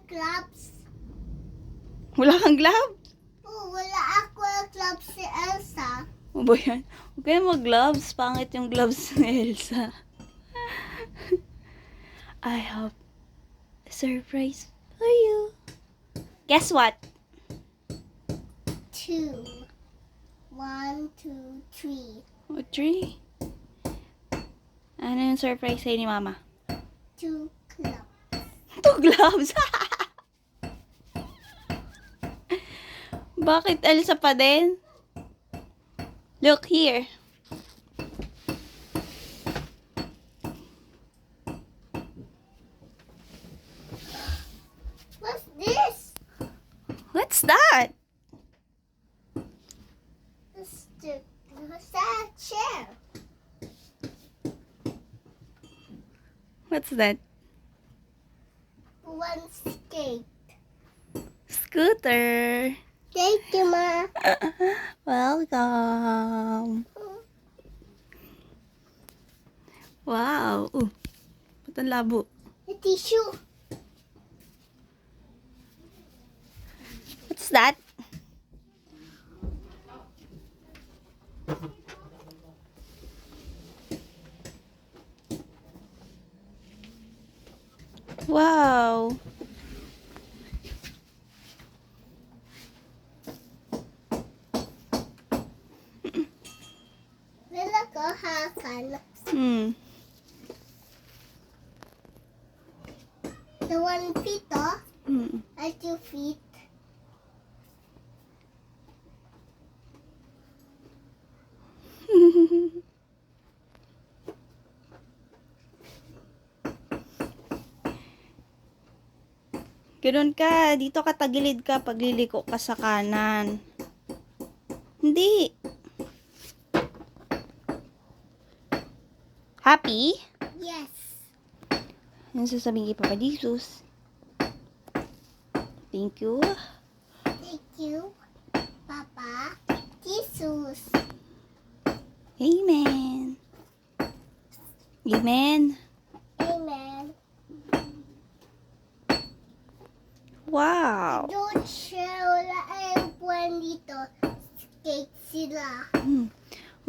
gloves. Wala kang glove? Oh, wala ako gloves si Elsa. Ano ba yan? Huwag kayo mag-gloves. Pangit yung gloves ni Elsa. I have a surprise for you. Guess what? 2. 1, 2, 3. Oh, 3. Ano yung surprise sa'yo ni Mama? 2 gloves. 2 gloves. Bakit Elsa pa din? Look here. What's this? What's that? What's that chair? What's that? One skate. Scooter. Thank you, Ma. Welcome. Wow. Ba't ang labo? The tissue. What's that? Wow. Wala ko hakan. The 1 feet, oh? At 2 feet. Ganun ka. Dito ka tagilid ka pag liliko ka sa kanan. Hindi. Happy? Yes. Ano sasabihin kay Papa Jesus? Thank you. Thank you, Papa. Jesus. Amen. Amen. Amen. Wow. Don't share wala ang upuan dito. Skate sila.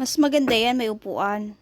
Mas maganda yan, may upuan.